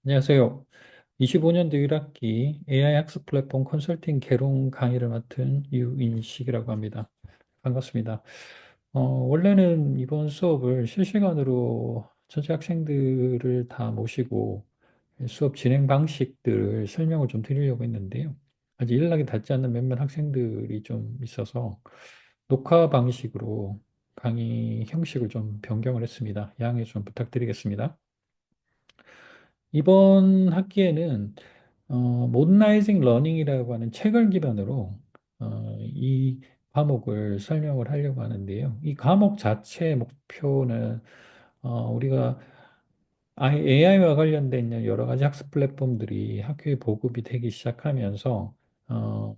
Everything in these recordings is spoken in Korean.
안녕하세요. 25년도 1학기 AI 학습 플랫폼 컨설팅 개론 강의를 맡은 유인식이라고 합니다. 반갑습니다. 원래는 이번 수업을 실시간으로 전체 학생들을 다 모시고 수업 진행 방식들을 설명을 좀 드리려고 했는데요. 아직 연락이 닿지 않는 몇몇 학생들이 좀 있어서 녹화 방식으로 강의 형식을 좀 변경을 했습니다. 양해 좀 부탁드리겠습니다. 이번 학기에는 모더나이징 러닝이라고 하는 책을 기반으로 이 과목을 설명을 하려고 하는데요. 이 과목 자체의 목표는 우리가 AI와 관련된 여러 가지 학습 플랫폼들이 학교에 보급이 되기 시작하면서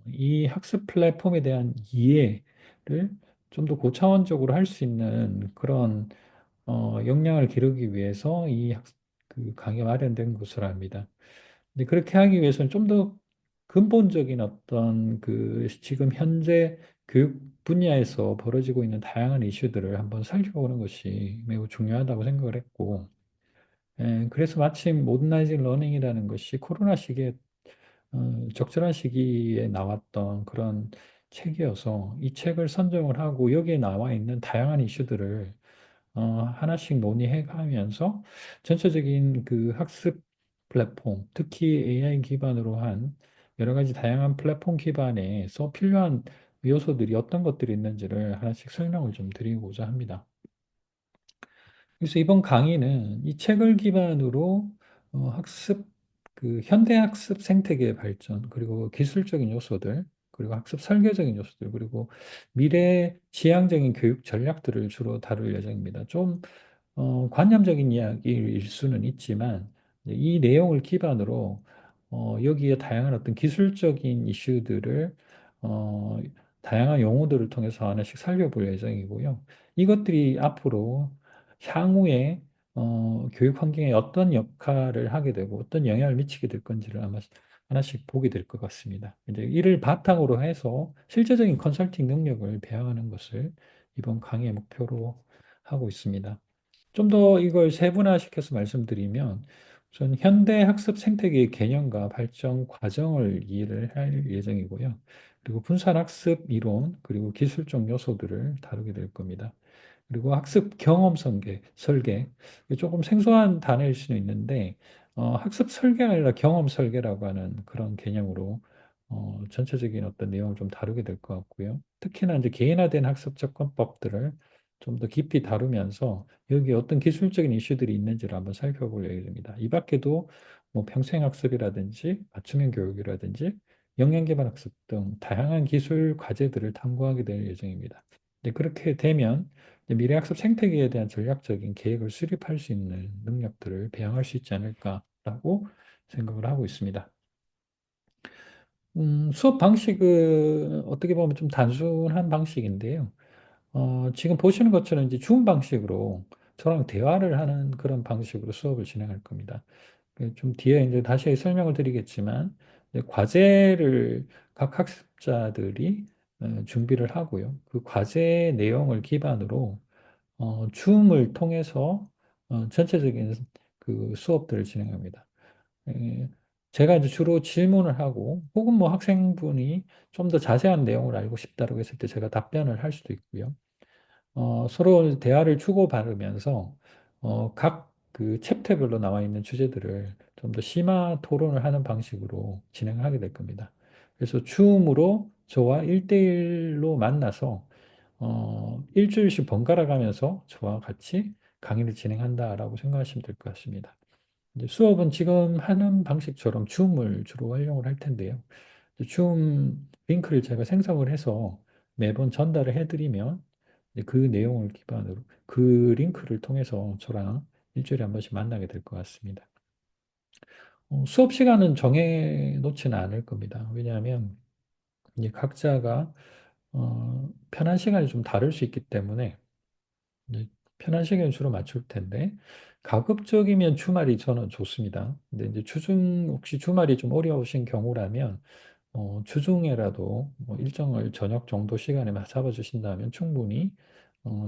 이 학습 플랫폼에 대한 이해를 좀 더 고차원적으로 할 수 있는 그런 역량을 기르기 위해서 그 강의가 마련된 것으로 압니다. 근데 그렇게 하기 위해서는 좀 더 근본적인 어떤 그 지금 현재 교육 분야에서 벌어지고 있는 다양한 이슈들을 한번 살펴보는 것이 매우 중요하다고 생각을 했고, 그래서 마침 모더나이징 러닝이라는 것이 코로나 시기에 적절한 시기에 나왔던 그런 책이어서 이 책을 선정을 하고 여기에 나와 있는 다양한 이슈들을 하나씩 논의해 가면서 전체적인 그 학습 플랫폼, 특히 AI 기반으로 한 여러 가지 다양한 플랫폼 기반에서 필요한 요소들이 어떤 것들이 있는지를 하나씩 설명을 좀 드리고자 합니다. 그래서 이번 강의는 이 책을 기반으로 그 현대 학습 생태계의 발전, 그리고 기술적인 요소들, 그리고 학습 설계적인 요소들, 그리고 미래 지향적인 교육 전략들을 주로 다룰 예정입니다. 좀 관념적인 이야기일 수는 있지만 이 내용을 기반으로 여기에 다양한 어떤 기술적인 이슈들을 어, 다양한 용어들을 통해서 하나씩 살펴볼 예정이고요. 이것들이 앞으로 향후에 교육 환경에 어떤 역할을 하게 되고 어떤 영향을 미치게 될 건지를 아마 하나씩 보게 될 것 같습니다. 이제 이를 바탕으로 해서 실제적인 컨설팅 능력을 배워가는 것을 이번 강의의 목표로 하고 있습니다. 좀 더 이걸 세분화시켜서 말씀드리면 우선 현대 학습 생태계의 개념과 발전 과정을 이해를 할 예정이고요. 그리고 분산 학습 이론, 그리고 기술적 요소들을 다루게 될 겁니다. 그리고 학습 경험 설계. 이게 조금 생소한 단어일 수는 있는데, 학습 설계가 아니라 경험 설계라고 하는 그런 개념으로 전체적인 어떤 내용을 좀 다루게 될 것 같고요. 특히나 이제 개인화된 학습 접근법들을 좀 더 깊이 다루면서 여기 어떤 기술적인 이슈들이 있는지를 한번 살펴볼 예정입니다. 이 밖에도 뭐 평생학습이라든지 맞춤형 교육이라든지 역량개발 학습 등 다양한 기술 과제들을 탐구하게 될 예정입니다. 이제 그렇게 되면 이제 미래학습 생태계에 대한 전략적인 계획을 수립할 수 있는 능력들을 배양할 수 있지 않을까라고 생각을 하고 있습니다. 수업 방식은 어떻게 보면 좀 단순한 방식인데요. 지금 보시는 것처럼 이제 줌 방식으로 저랑 대화를 하는 그런 방식으로 수업을 진행할 겁니다. 좀 뒤에 이제 다시 설명을 드리겠지만, 이제 과제를 각 학습자들이 준비를 하고요. 그 과제 내용을 기반으로 줌을 통해서 전체적인 그 수업들을 진행합니다. 예, 제가 이제 주로 질문을 하고, 혹은 뭐 학생분이 좀 더 자세한 내용을 알고 싶다고 했을 때 제가 답변을 할 수도 있고요. 서로 대화를 주고받으면서 각 그 챕터별로 나와 있는 주제들을 좀 더 심화 토론을 하는 방식으로 진행하게 될 겁니다. 그래서 줌으로 저와 1대1로 만나서 일주일씩 번갈아 가면서 저와 같이 강의를 진행한다라고 생각하시면 될 것 같습니다. 이제 수업은 지금 하는 방식처럼 줌을 주로 활용을 할 텐데요. 줌 링크를 제가 생성을 해서 매번 전달을 해드리면 이제 그 내용을 기반으로 그 링크를 통해서 저랑 일주일에 한 번씩 만나게 될 것 같습니다. 수업 시간은 정해 놓지는 않을 겁니다. 왜냐하면 이제 각자가 편한 시간이 좀 다를 수 있기 때문에 이제 편한 시간에 주로 맞출 텐데 가급적이면 주말이 저는 좋습니다. 근데 이제 주중 혹시 주말이 좀 어려우신 경우라면 주중에라도 뭐 일정을 저녁 정도 시간에 잡아주신다면 충분히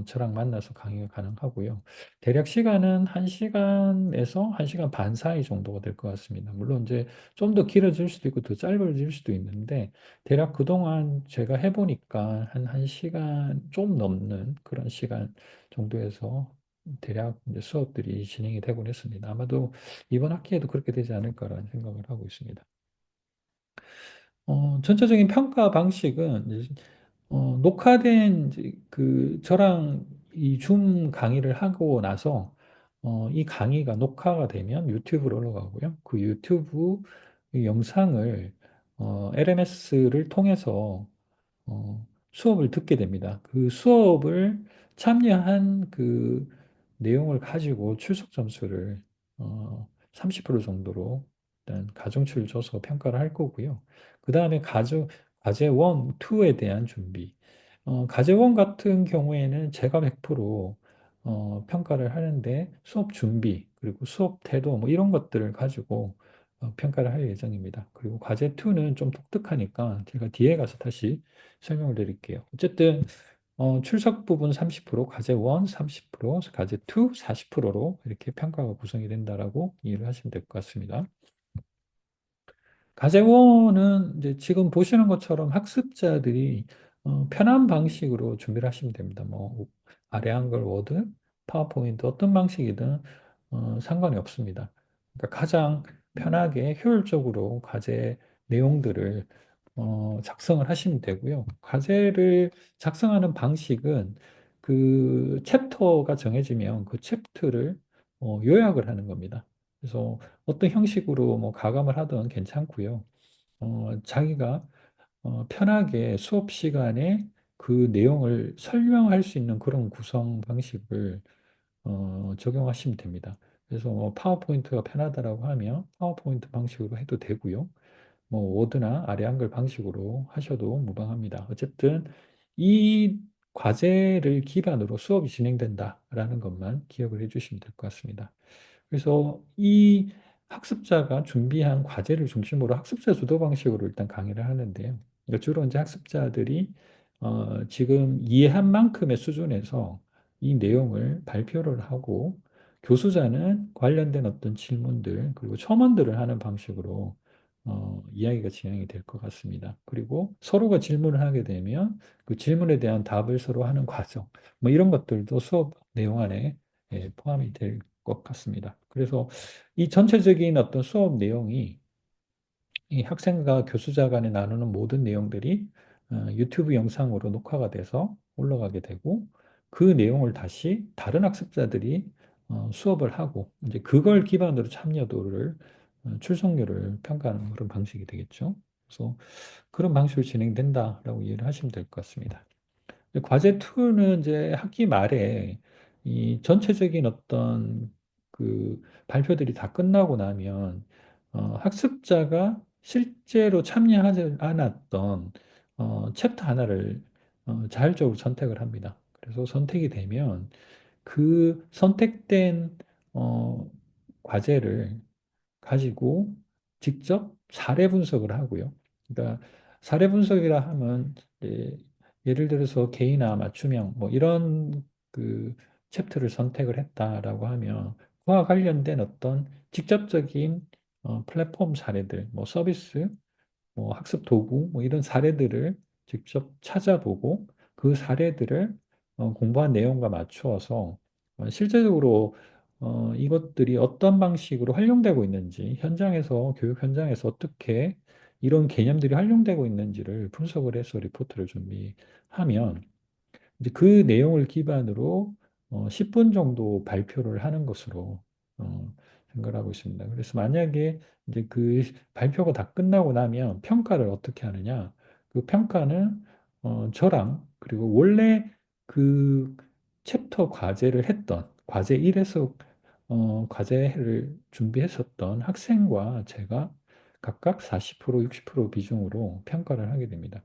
저랑 만나서 강의가 가능하고요. 대략 시간은 1시간에서 1시간 반 사이 정도가 될 것 같습니다. 물론 이제 좀 더 길어질 수도 있고 더 짧아질 수도 있는데 대략 그동안 제가 해보니까 한 1시간 좀 넘는 그런 시간 정도에서 대략 이제 수업들이 진행이 되곤 했습니다. 아마도 이번 학기에도 그렇게 되지 않을까라는 생각을 하고 있습니다. 전체적인 평가 방식은 이제 녹화된 이제 그 저랑 이 줌 강의를 하고 나서 이 강의가 녹화가 되면 유튜브로 올라가고요. 그 유튜브 이 영상을 LMS를 통해서 수업을 듣게 됩니다. 그 수업을 참여한 그 내용을 가지고 출석 점수를 30% 정도로 일단 가중치를 줘서 평가를 할 거고요. 그 다음에 과제 1, 2에 대한 준비. 과제 1 같은 경우에는 제가 100% 평가를 하는데 수업 준비, 그리고 수업 태도 뭐 이런 것들을 가지고 평가를 할 예정입니다. 그리고 과제 2는 좀 독특하니까 제가 뒤에 가서 다시 설명을 드릴게요. 어쨌든 출석 부분 30%, 과제 1 30%, 과제 2 40%로 이렇게 평가가 구성이 된다라고 이해를 하시면 될 것 같습니다. 가제원은 이제 지금 보시는 것처럼 학습자들이 편한 방식으로 준비를 하시면 됩니다. 뭐 아래 한글, 워드, 파워포인트 어떤 방식이든 상관이 없습니다. 그러니까 가장 편하게 효율적으로 과제 내용들을 작성을 하시면 되고요. 과제를 작성하는 방식은 그 챕터가 정해지면 그 챕터를 요약을 하는 겁니다. 그래서 어떤 형식으로 뭐 가감을 하든 괜찮고요. 자기가 편하게 수업 시간에 그 내용을 설명할 수 있는 그런 구성 방식을 적용하시면 됩니다. 그래서 뭐 파워포인트가 편하다라고 하면 파워포인트 방식으로 해도 되고요. 뭐 워드나 아래 한글 방식으로 하셔도 무방합니다. 어쨌든 이 과제를 기반으로 수업이 진행된다라는 것만 기억을 해주시면 될 것 같습니다. 그래서 이 학습자가 준비한 과제를 중심으로 학습자 주도 방식으로 일단 강의를 하는데요. 그러니까 주로 이제 학습자들이 지금 이해한 만큼의 수준에서 이 내용을 발표를 하고 교수자는 관련된 어떤 질문들 그리고 첨언들을 하는 방식으로 이야기가 진행이 될 것 같습니다. 그리고 서로가 질문을 하게 되면 그 질문에 대한 답을 서로 하는 과정, 뭐 이런 것들도 수업 내용 안에 포함이 될 것 같습니다. 그래서 이 전체적인 어떤 수업 내용이 이 학생과 교수자 간에 나누는 모든 내용들이 유튜브 영상으로 녹화가 돼서 올라가게 되고 그 내용을 다시 다른 학습자들이 수업을 하고 이제 그걸 기반으로 참여도를 출석률을 평가하는 그런 방식이 되겠죠. 그래서 그런 방식으로 진행된다라고 이해를 하시면 될 것 같습니다. 과제 2는 이제 학기 말에 이 전체적인 어떤 그 발표들이 다 끝나고 나면 학습자가 실제로 참여하지 않았던 챕터 하나를 자율적으로 선택을 합니다. 그래서 선택이 되면 그 선택된 어, 과제를 가지고 직접 사례 분석을 하고요. 그러니까 사례 분석이라 하면 예를 들어서 개인화, 맞춤형 뭐 이런 그 챕터를 선택을 했다라고 하면 그와 관련된 어떤 직접적인 플랫폼 사례들, 뭐 서비스 뭐 학습 도구 뭐 이런 사례들을 직접 찾아보고 그 사례들을 공부한 내용과 맞추어서 실제적으로 이것들이 어떤 방식으로 활용되고 있는지 현장에서 교육 현장에서 어떻게 이런 개념들이 활용되고 있는지를 분석을 해서 리포트를 준비하면 이제 그 내용을 기반으로 10분 정도 발표를 하는 것으로 생각을 하고 있습니다. 그래서 만약에 이제 그 발표가 다 끝나고 나면 평가를 어떻게 하느냐? 그 평가는 저랑 그리고 원래 그 챕터 과제를 했던 과제 1에서 과제를 준비했었던 학생과 제가 각각 40%, 60% 비중으로 평가를 하게 됩니다.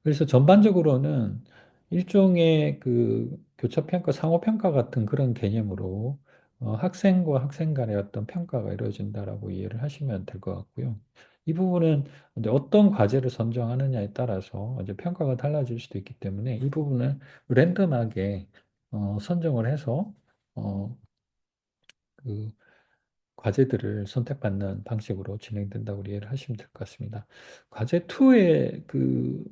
그래서 전반적으로는 일종의 그 교차평가, 상호평가 같은 그런 개념으로 학생과 학생 간의 어떤 평가가 이루어진다라고 이해를 하시면 될 것 같고요. 이 부분은 이제 어떤 과제를 선정하느냐에 따라서 이제 평가가 달라질 수도 있기 때문에 이 부분은 랜덤하게 선정을 해서 어, 그 과제들을 선택받는 방식으로 진행된다고 이해를 하시면 될 것 같습니다. 과제 2의 그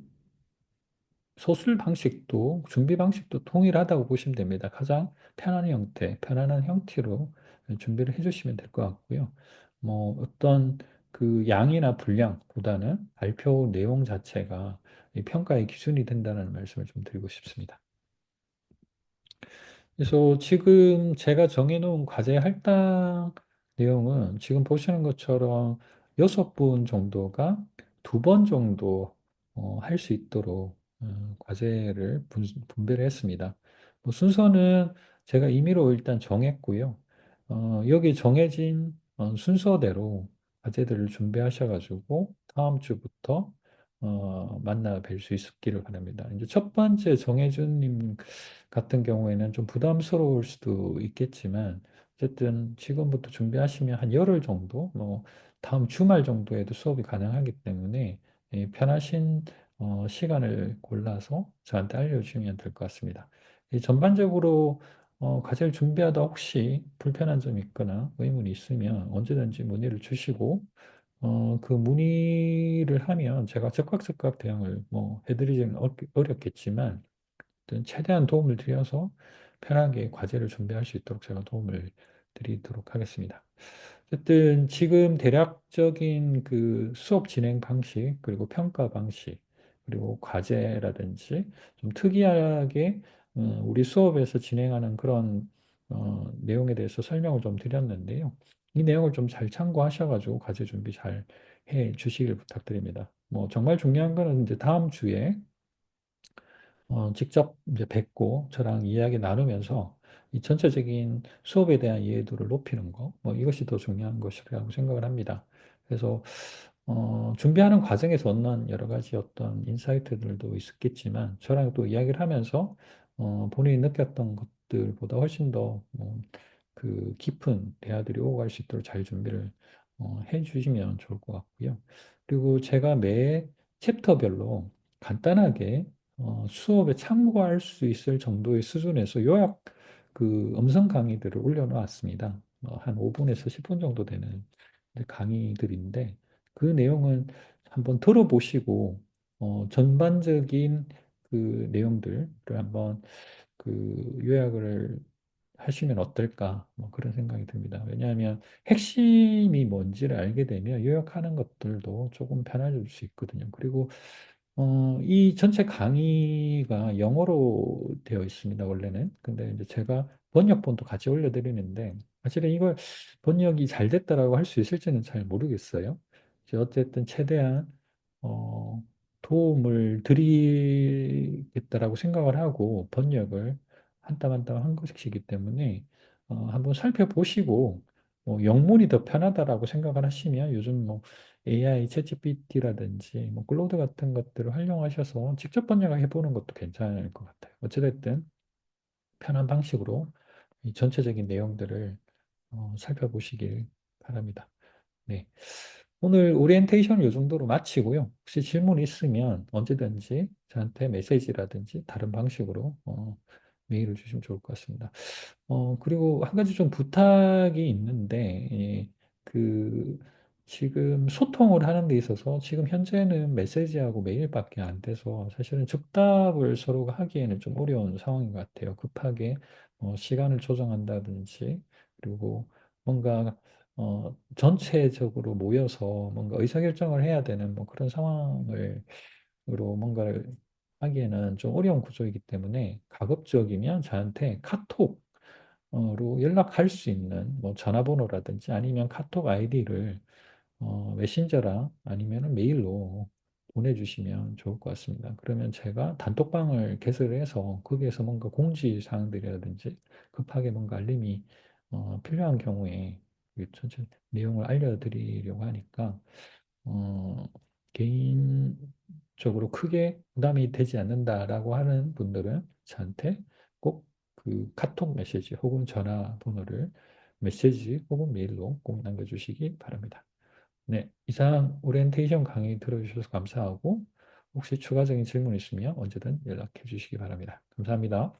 소술 방식도 준비 방식도 동일하다고 보시면 됩니다. 가장 편안한 형태로 준비를 해주시면 될 것 같고요. 뭐 어떤 그 양이나 분량보다는 발표 내용 자체가 이 평가의 기준이 된다는 말씀을 좀 드리고 싶습니다. 그래서 지금 제가 정해놓은 과제 할당 내용은 지금 보시는 것처럼 6분 정도가 2번 정도 할 수 있도록 과제를 분배를 했습니다. 뭐 순서는 제가 임의로 일단 정했고요. 여기 정해진 순서대로 과제들을 준비하셔가지고 다음 주부터 만나 뵐 수 있기를 바랍니다. 이제 첫 번째 정해준 님 같은 경우에는 좀 부담스러울 수도 있겠지만 어쨌든 지금부터 준비하시면 한 열흘 정도, 뭐 다음 주말 정도에도 수업이 가능하기 때문에 편하신 시간을 골라서 저한테 알려주시면 될 것 같습니다. 이 전반적으로 과제를 준비하다 혹시 불편한 점이 있거나 의문이 있으면 언제든지 문의를 주시고 그 문의를 하면 제가 즉각 대응을 뭐 해드리지는 어렵겠지만 어떤 최대한 도움을 드려서 편하게 과제를 준비할 수 있도록 제가 도움을 드리도록 하겠습니다. 어쨌든 지금 대략적인 그 수업 진행 방식, 그리고 평가 방식, 그리고 과제라든지 좀 특이하게 우리 수업에서 진행하는 그런 내용에 대해서 설명을 좀 드렸는데요. 이 내용을 좀 잘 참고하셔가지고 과제 준비 잘 해 주시길 부탁드립니다. 뭐 정말 중요한 거는 이제 다음 주에 직접 이제 뵙고 저랑 이야기 나누면서 이 전체적인 수업에 대한 이해도를 높이는 거, 뭐 이것이 더 중요한 것이라고 생각을 합니다. 그래서 준비하는 과정에서 얻는 여러 가지 어떤 인사이트들도 있었겠지만 저랑 또 이야기를 하면서 본인이 느꼈던 것들보다 훨씬 더그 깊은 대화들이 오갈 수 있도록 잘 준비를 해 주시면 좋을 것 같고요. 그리고 제가 매 챕터별로 간단하게 수업에 참고할 수 있을 정도의 수준에서 요약 그 음성 강의들을 올려놓았습니다. 한 5분에서 10분 정도 되는 이제 강의들인데 그 내용은 한번 들어보시고 전반적인 그 내용들을 한번 그 요약을 하시면 어떨까 뭐 그런 생각이 듭니다. 왜냐하면 핵심이 뭔지를 알게 되면 요약하는 것들도 조금 편해질 수 있거든요. 그리고 이 전체 강의가 영어로 되어 있습니다, 원래는. 근데 이제 제가 번역본도 같이 올려드리는데, 사실은 이걸 번역이 잘 됐다라고 할 수 있을지는 잘 모르겠어요. 이제 어쨌든 최대한, 어, 도움을 드리겠다라고 생각을 하고 번역을 한 땀 한 땀 한 것이기 때문에, 한번 살펴보시고, 뭐 영문이 더 편하다라고 생각을 하시면 요즘 뭐 AI, 챗GPT라든지 뭐 클로드 같은 것들을 활용하셔서 직접 번역을 해보는 것도 괜찮을 것 같아요. 어찌됐든 편한 방식으로 이 전체적인 내용들을 살펴보시길 바랍니다. 네. 오늘 오리엔테이션 이 정도로 마치고요. 혹시 질문 있으면 언제든지 저한테 메시지라든지 다른 방식으로 메일을 주시면 좋을 것 같습니다. 그리고 한 가지 좀 부탁이 있는데, 그, 지금 소통을 하는 데 있어서 지금 현재는 메시지하고 메일밖에 안 돼서 사실은 즉답을 서로가 하기에는 좀 어려운 상황인 것 같아요. 급하게 시간을 조정한다든지, 그리고 뭔가 전체적으로 모여서 뭔가 의사결정을 해야 되는 뭐 그런 상황으로 뭔가를 하기에는 좀 어려운 구조이기 때문에 가급적이면 저한테 카톡으로 연락할 수 있는 뭐 전화번호라든지 아니면 카톡 아이디를 메신저랑 아니면 메일로 보내주시면 좋을 것 같습니다. 그러면 제가 단톡방을 개설해서 거기에서 뭔가 공지 사항들이라든지 급하게 뭔가 알림이 필요한 경우에 그 전체 내용을 알려드리려고 하니까 어, 개인적으로 크게 부담이 되지 않는다라고 하는 분들은 저한테 꼭 그 카톡 메시지 혹은 전화번호를 메시지 혹은 메일로 꼭 남겨주시기 바랍니다. 네, 이상 오리엔테이션 강의 들어주셔서 감사하고 혹시 추가적인 질문 있으면 언제든 연락해 주시기 바랍니다. 감사합니다.